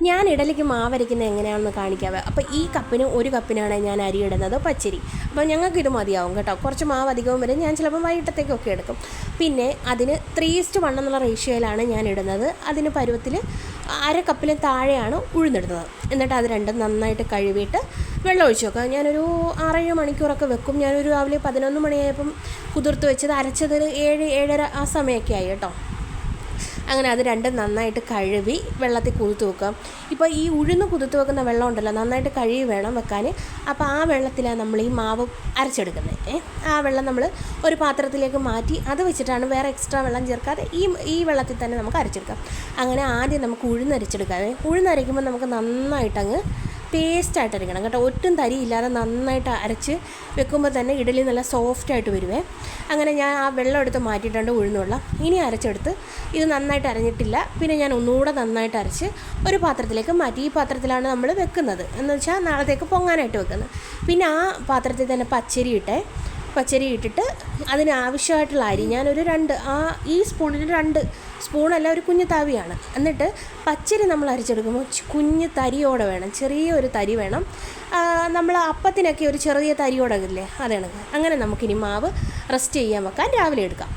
ഞാൻ ഇഡലിക്ക് മാവരയ്ക്കുന്നത് എങ്ങനെയാണെന്ന് കാണിക്കാവേ. അപ്പോൾ ഈ കപ്പിന് 1 കപ്പിനാണ് ഞാൻ അരി ഇടുന്നത്, പച്ചരി. അപ്പോൾ ഞങ്ങൾക്കിത് മതിയാവും കേട്ടോ. കുറച്ച് മാവ് അധികവും വരും. ഞാൻ ചിലപ്പോൾ വൈകിട്ടത്തേക്കൊക്കെ എടുക്കും. പിന്നെ അതിന് 3:1 എന്നുള്ള റേഷ്യോയിലാണ് ഞാൻ ഇടുന്നത്. അതിന് പരുവത്തിൽ 1/2 കപ്പിന് താഴെയാണ് ഉഴുന്നിടുന്നത്. എന്നിട്ട് അത് രണ്ടും നന്നായിട്ട് കഴുകിയിട്ട് വെള്ളം ഒഴിച്ച് വെക്കുക. ഞാനൊരു 6-7 മണിക്കൂറൊക്കെ വെക്കും. ഞാനൊരു രാവിലെ 11 മണിയായപ്പം കുതിർത്ത് വെച്ചത്, അരച്ചത് 7-7:30 ആ സമയമൊക്കെ ആയി കേട്ടോ. അങ്ങനെ അത് രണ്ടും നന്നായിട്ട് കഴുകി വെള്ളത്തിൽ കുതിർത്ത് വെക്കുക. ഇപ്പോൾ ഈ ഉഴുന്ന് കുതിർത്ത് വെക്കുന്ന വെള്ളം ഉണ്ടല്ലോ, നന്നായിട്ട് കഴുകി വേണം വെക്കാൻ. അപ്പോൾ ആ വെള്ളത്തിലാണ് നമ്മൾ ഈ മാവ് അരച്ചെടുക്കുന്നത്. ആ വെള്ളം നമ്മൾ ഒരു പാത്രത്തിലേക്ക് മാറ്റി അത് വെച്ചിട്ടാണ്, വേറെ എക്സ്ട്രാ വെള്ളം ചേർക്കാതെ ഈ വെള്ളത്തിൽ തന്നെ നമുക്ക് അരച്ചെടുക്കാം. അങ്ങനെ ആദ്യം നമുക്ക് ഉഴുന്നരച്ചെടുക്കാതെ, ഉഴുന്നരയ്ക്കുമ്പോൾ നമുക്ക് നന്നായിട്ടങ്ങ് പേസ്റ്റായിട്ട് അരയ്ക്കണം കേട്ടോ. ഒട്ടും തരിയില്ലാതെ നന്നായിട്ട് അരച്ച് വെക്കുമ്പോൾ തന്നെ ഇഡലി നല്ല സോഫ്റ്റായിട്ട് വരുവേ. അങ്ങനെ ഞാൻ ആ വെള്ളം എടുത്ത് മാറ്റിയിട്ടുണ്ട്, ഉഴുന്നുള്ള. ഇനി അരച്ചെടുത്ത് ഇത് നന്നായിട്ട് അരഞ്ഞിട്ടില്ല. പിന്നെ ഞാൻ ഒന്നുകൂടെ നന്നായിട്ട് അരച്ച് ഒരു പാത്രത്തിലേക്ക് മാറ്റി. ഈ പാത്രത്തിലാണ് നമ്മൾ വെക്കുന്നത്, എന്ന് വെച്ചാൽ നാളത്തേക്ക് പൊങ്ങാനായിട്ട് വെക്കുന്നത്. പിന്നെ ആ പാത്രത്തിൽ തന്നെ പച്ചരി ഇട്ടിട്ട് അതിന് ആവശ്യമായിട്ടുള്ള അരി ഞാനൊരു ഈ സ്പൂണിന് 2 സ്പൂണല്ല, ഒരു കുഞ്ഞു തവിയാണ്. എന്നിട്ട് പച്ചരി നമ്മൾ അരച്ചെടുക്കുമ്പോൾ കുഞ്ഞ് തരിയോടെ വേണം, ചെറിയൊരു തരി വേണം. നമ്മൾ അപ്പത്തിനൊക്കെ ഒരു ചെറിയ തരിയോടെ ഇല്ലേ, അതാണ്. അങ്ങനെ നമുക്കിനി മാവ് റെസ്റ്റ് ചെയ്യാൻ വെക്കാൻ രാവിലെ എടുക്കാം.